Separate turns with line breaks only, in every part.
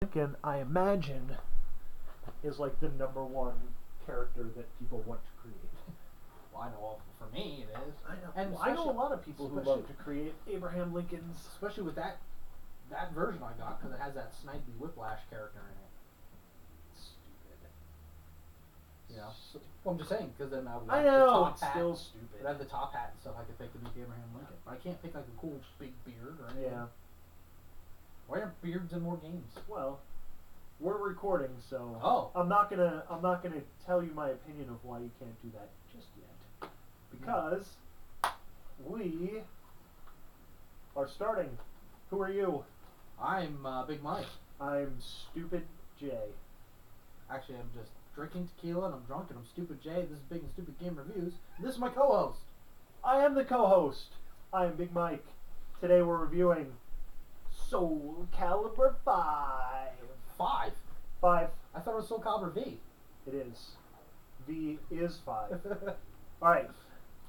Lincoln, I imagine, is like the #1 character that people want to create.
Well, I know for me it is.
I know.
And
well, I know a lot of people who love to create Abraham Lincolns.
Especially with that version I got, because it has that Snidely Whiplash character in it. Stupid. You know? Well, I'm just saying, because then
I know,
the top
it's
hat.
still stupid.
I have the top hat and stuff I could pick to make Abraham Lincoln. But I can't pick like a cool big beard or anything.
Yeah.
Why aren't beards in more games?
Well, we're recording, so I'm not gonna tell you my opinion of why you can't do that just yet, because we are starting. Who are you?
I'm Big Mike.
I'm Stupid Jay.
Actually, I'm just drinking tequila and I'm drunk and I'm Stupid Jay. This is Big and Stupid Game Reviews. And this is my co-host.
I am the co-host. I am Big Mike. Today we're reviewing Soul Calibur 5.
5?
5.
I thought it was Soul Calibur V.
It is. V is 5. Alright,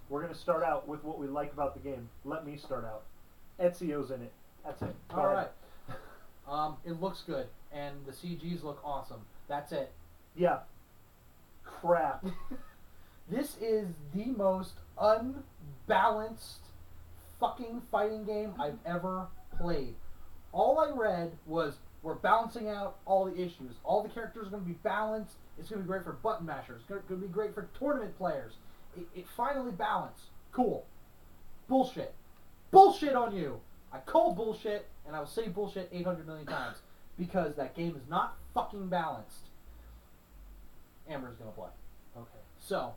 we're going to start out with what we like about the game. Let me start out. Ezio's in it. That's it.
Alright. It looks good, and the CGs look awesome. That's it.
Yeah. Crap.
This is the most unbalanced fucking fighting game I've ever played. All I read was, we're balancing out all the issues. All the characters are going to be balanced. It's going to be great for button mashers. It's going to be great for tournament players. It finally balanced. Cool. Bullshit. Bullshit on you. I call bullshit, and I will say bullshit 800 million times. Because that game is not fucking balanced. Amber's going to play.
Okay.
So,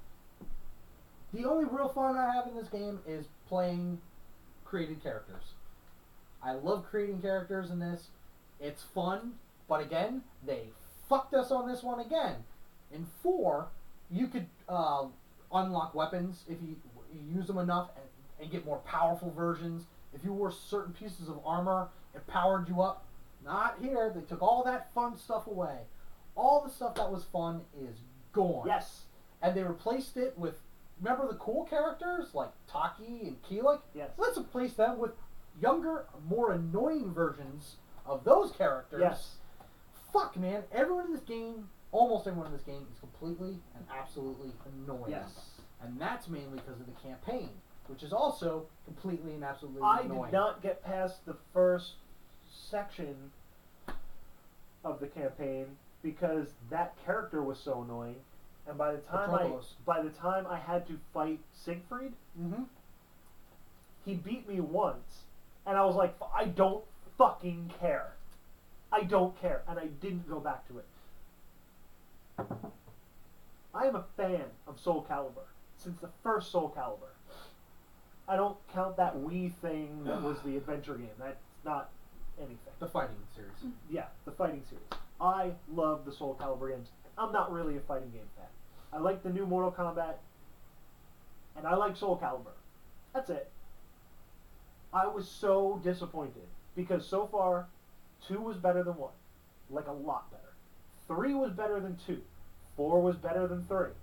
the only real fun I have in this game is playing created characters. I love creating characters in this. It's fun, but again, they fucked us on this one again. In 4, you could unlock weapons if you use them enough and get more powerful versions. If you wore certain pieces of armor, it powered you up. Not here. They took all that fun stuff away. All the stuff that was fun is gone.
Yes.
And they replaced it with, remember the cool characters like Taki and Keelik?
Yes.
Let's replace them with younger, more annoying versions of those characters.
Yes.
Fuck, man. Everyone in this game, almost everyone in this game, is completely and absolutely annoying.
Yes.
And that's mainly because of the campaign, which is also completely and absolutely annoying.
I did not get past the first section of the campaign because that character was so annoying, and by the time I had to fight Siegfried, he beat me once, and I was like, I don't fucking care. I don't care, and I didn't go back to it. I am a fan of Soul Calibur since the first Soul Calibur. I don't count that Wii thing that was the adventure game. That's not anything.
The fighting series.
Yeah, the fighting series. I love the Soul Calibur games. I'm not really a fighting game fan. I like the new Mortal Kombat, and I like Soul Calibur. That's it. I was so disappointed because so far, 2 was better than 1. Like a lot better. 3 was better than 2. 4 was better than 3.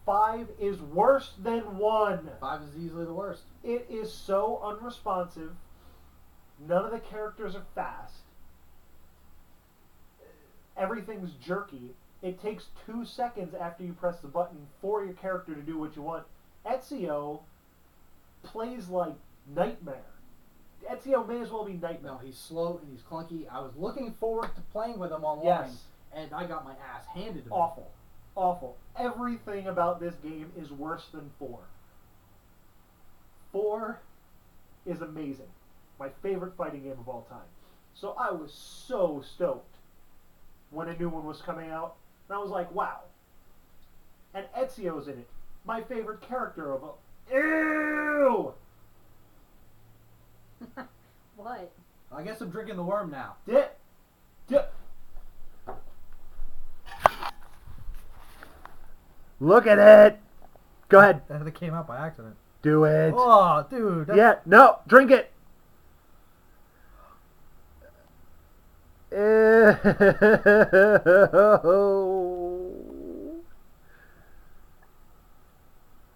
5 is worse than 1.
5 is easily the worst.
It is so unresponsive. None of the characters are fast. Everything's jerky. It takes 2 seconds after you press the button for your character to do what you want. Ezio plays like Nightmare. Ezio may as well be Nightmare.
No, he's slow and he's clunky. I was looking forward to playing with him online,
Yes.
and I got my ass handed to me.
Awful. Awful. Everything about this game is worse than 4. 4 is amazing. My favorite fighting game of all time. So I was so stoked when a new one was coming out. And I was like, wow. And Ezio's in it. My favorite character of all. Ew!
What?
I guess I'm drinking the worm now.
Dip. Look at it! Go ahead.
That came out by accident.
Do it.
Oh, dude.
Yeah, no, drink it.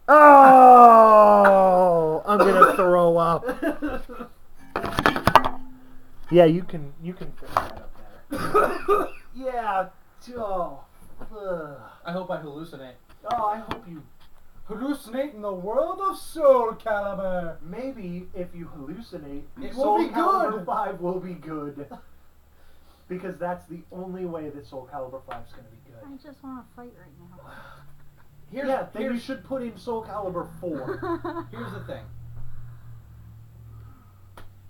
Oh, I'm gonna throw up. Yeah, you can fix that up there. Yeah. Oh. Ugh.
I hope I hallucinate.
Oh, I hope you.
Hallucinate in the world of Soul Calibur.
Maybe if you hallucinate,
It
Soul
will be
Calibur
good.
5 will be good. Because that's the only way that Soul Calibur 5 is going to be
I
good.
just want to fight right now.
Then you should put in Soul Calibur 4.
Here's the thing.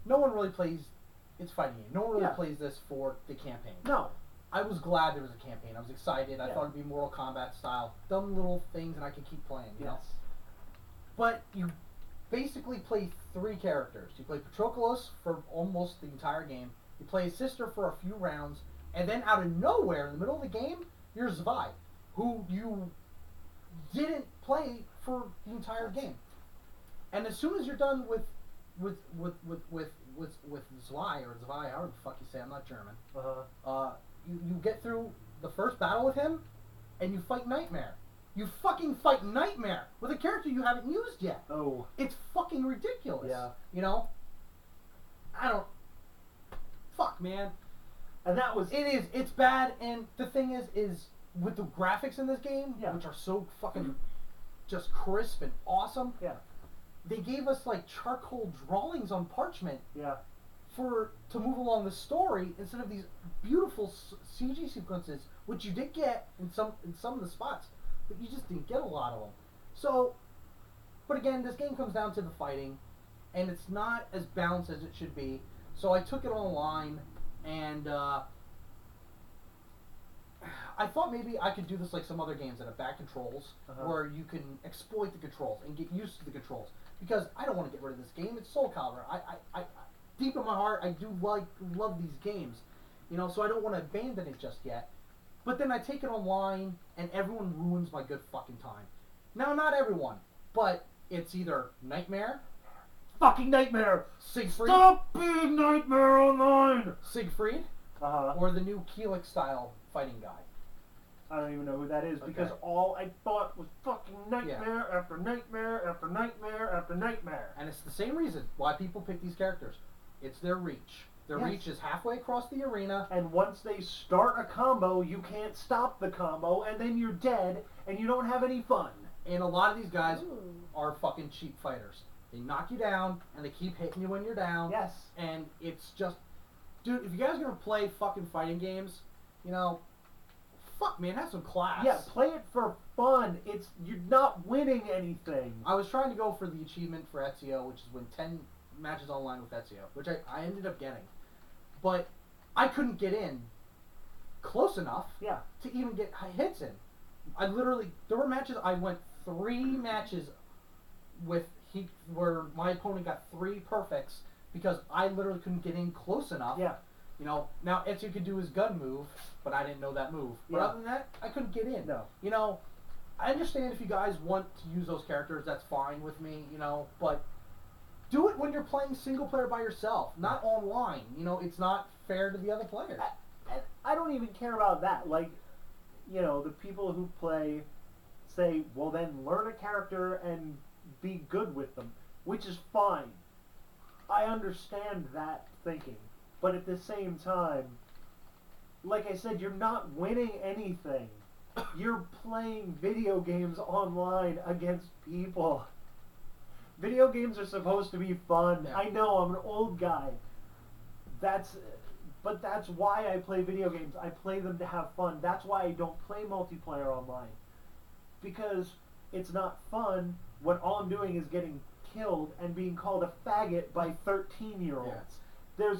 No one really plays. It's fighting game. No one really plays this for the campaign.
No.
I was glad there was a campaign. I was excited. I thought it'd be Mortal Kombat style, dumb little things, and I could keep playing. You know? But you basically play 3 characters. You play Patroclus for almost the entire game. You play his sister for a few rounds, and then out of nowhere, in the middle of the game, you're Zwei, who you didn't play for the entire game. And as soon as you're done with Zwei, or Zwei, however the fuck you say, I'm not German. You get through the first battle with him, and you fight Nightmare. You fucking fight Nightmare with a character you haven't used yet.
Oh.
It's fucking ridiculous.
Yeah.
You know? I don't... Fuck, man.
And that was...
It's bad, and the thing is with the graphics in this game, which are so fucking just crisp and awesome, they gave us, like, charcoal drawings on parchment to move along the story instead of these beautiful CG sequences, which you did get in some of the spots, but you just didn't get a lot of them. So, but again, this game comes down to the fighting, and it's not as balanced as it should be. So I took it online, and I thought maybe I could do this like some other games that have bad controls, where you can exploit the controls and get used to the controls. Because I don't want to get rid of this game. It's Soul Calibur. I deep in my heart, I do love these games, you know. So I don't want to abandon it just yet. But then I take it online, and everyone ruins my good fucking time. Now, not everyone, but it's either Nightmare,
fucking Nightmare,
Siegfried,
stop being Nightmare Online,
Siegfried, or the new Keelix style fighting guy.
I don't even know who that is because all I thought was fucking nightmare after nightmare after nightmare after nightmare.
And it's the same reason why people pick these characters. It's their reach. Their reach is halfway across the arena.
And once they start a combo, you can't stop the combo, and then you're dead, and you don't have any fun.
And a lot of these guys are fucking cheap fighters. They knock you down, and they keep hitting you when you're down.
Yes.
And it's just... Dude, if you guys are going to play fucking fighting games, you know... Fuck, man, have some class.
Yeah, play it for fun. You're not winning anything.
I was trying to go for the achievement for Ezio, which is win 10 matches online with Ezio, which I ended up getting. But I couldn't get in close enough to even get hits in. There were matches, I went 3 matches where my opponent got 3 perfects because I literally couldn't get in close enough. Yeah. You know, now Ezio could do his gun move, but I didn't know that move. But other than that, I couldn't get in. No. You know, I understand if you guys want to use those characters, that's fine with me, you know, but do it when you're playing single player by yourself, not online. You know, it's not fair to the other players.
I don't even care about that. Like, you know, the people who play say, well, then learn a character and be good with them, which is fine. I understand that thinking. But at the same time, like I said, you're not winning anything. You're playing video games online against people. Video games are supposed to be fun. Yeah. I know, I'm an old guy. But that's why I play video games. I play them to have fun. That's why I don't play multiplayer online. Because it's not fun when all I'm doing is getting killed and being called a faggot by 13-year-olds. Yeah.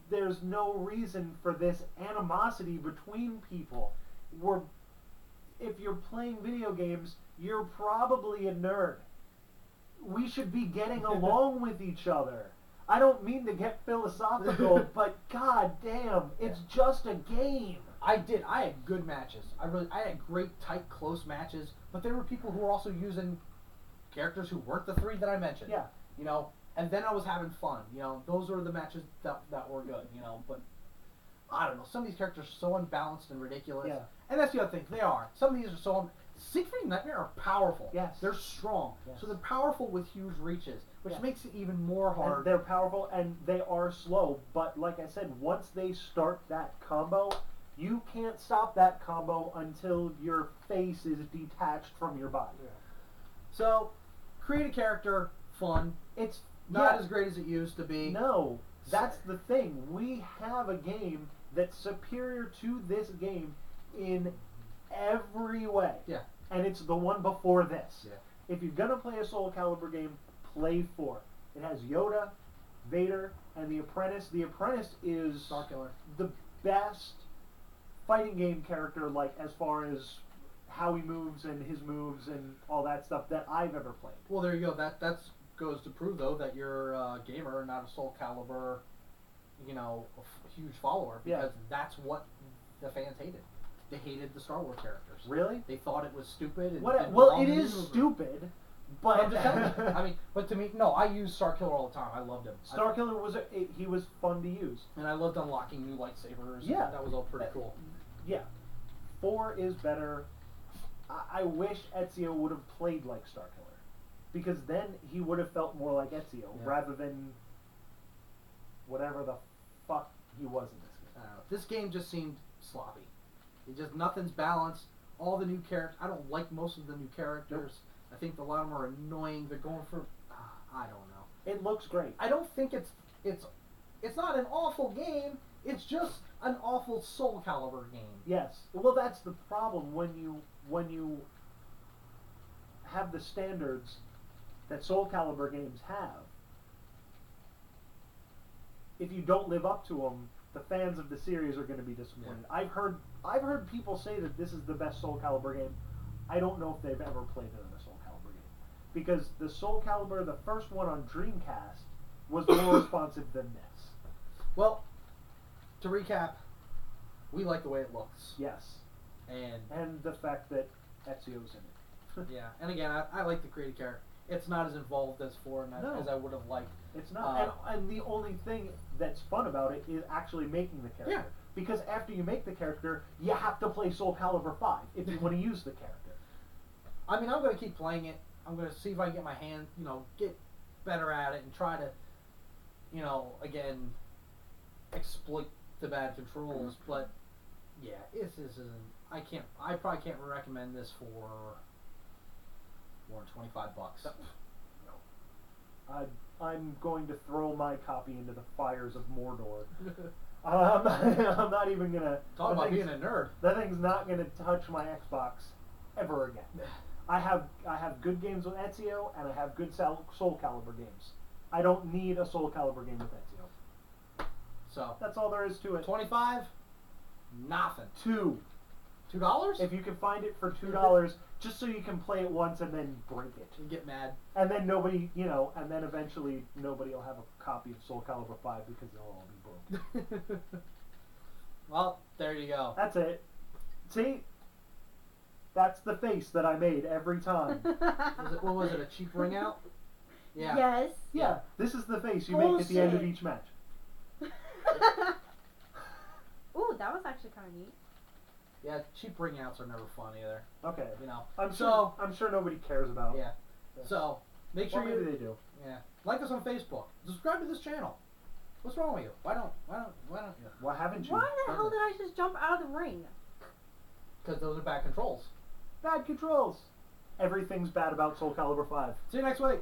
There's no reason for this animosity between people. If you're playing video games, you're probably a nerd. We should be getting along with each other. I don't mean to get philosophical, but god damn, it's just a game.
I had good matches. I had great, tight, close matches, but there were people who were also using characters who weren't the 3 that I mentioned. Yeah. You know? And then I was having fun, you know. Those were the matches that were good, you know. But I don't know. Some of these characters are so unbalanced and ridiculous. Yeah. And that's the other thing. They are. Some of these are Siegfried and Nightmare are powerful.
Yes.
They're strong.
Yes.
So they're powerful with huge reaches, which
Yeah.
makes it even more hard.
And they're powerful and they are slow, but like I said, once they start that combo, you can't stop that combo until your face is detached from your body.
Yeah. So, create a character, fun. It's not as great as it used to be.
No, that's the thing. We have a game that's superior to this game in every way.
Yeah.
And it's the one before this.
Yeah.
If you're gonna play a Soul Calibur game, play 4. It has Yoda, Vader, and the Apprentice. The Apprentice is
Starkiller.
the best fighting game character, like as far as how he moves and his moves and all that stuff that I've ever played.
Well, there you go. That goes to prove though that you're a gamer and not a Soul Calibur, huge follower, because that's what the fans hated. They hated the Star Wars characters.
Really?
They thought it was stupid. And
Well,
belong
it
in the
is
universe.
stupid, but
I'm just telling you. I mean, but to me, no. I use Starkiller all the time. I loved him.
Starkiller he was fun to use.
And I loved unlocking new lightsabers.
Yeah.
That was all pretty cool.
Yeah, 4 is better. I wish Ezio would have played like Starkiller, because then he would have felt more like Ezio rather than whatever the fuck he was in this game.
I don't know. This game just seemed sloppy. Nothing's balanced. All the new characters. I don't like most of the new characters. I think a lot of them are annoying. They're going for. I don't know.
It looks great.
I don't think it's not an awful game. It's just an awful Soul Calibur game.
Yes. Well, that's the problem when you have the standards that Soul Calibur games have. If you don't live up to them, the fans of the series are going to be disappointed.
Yeah.
I've heard people say that this is the best Soul Calibur game. I don't know if they've ever played another Soul Calibur game, because the Soul Calibur, the first one on Dreamcast, was more responsive than this.
Well, to recap, we like the way it looks.
Yes.
And
the fact that Ezio's in it.
yeah, and again, I like the creative character. It's not as involved as 4 as I would have liked.
It's not. And the only thing that's fun about it is actually making the character.
Yeah.
Because after you make the character, you have to play Soul Calibur 5 if you want to use the character.
I mean, I'm going to keep playing it. I'm going to see if I can get my hand, get better at it and try to, again, exploit the bad controls. But yeah, this isn't. I probably can't recommend this for more than $25.
No. I'm going to throw my copy into the fires of Mordor. I'm not even gonna
Talk about being a nerd.
That thing's not gonna touch my Xbox ever again. I have good games with Ezio, and I have good Soul Calibur games. I don't need a Soul Calibur game with Ezio.
So
That's all there is to it.
25, nothing.
$2.
$2?
If you can find it for $2, just so you can play it once and then break it.
You get mad.
And then nobody, and then eventually nobody will have a copy of Soul Calibur 5 because they'll all be broke.
Well, there you go.
That's it. See? That's the face that I made every time.
What was it, a cheap ring out? Yeah.
Yes.
Yeah, this is the face you make at the end of
Bullshit.
each match.
Ooh, that was actually kind of neat.
Yeah, cheap ring outs are never fun either.
Okay.
I'm
sure nobody cares about.
Yeah. So, make sure
Maybe they do.
Yeah. Like us on Facebook. Subscribe to this channel. What's wrong with you? Why don't you?
Why haven't you?
Why the hell did I just jump out of the ring?
Because those are bad controls.
Bad controls. Everything's bad about Soul Calibur 5.
See you next week.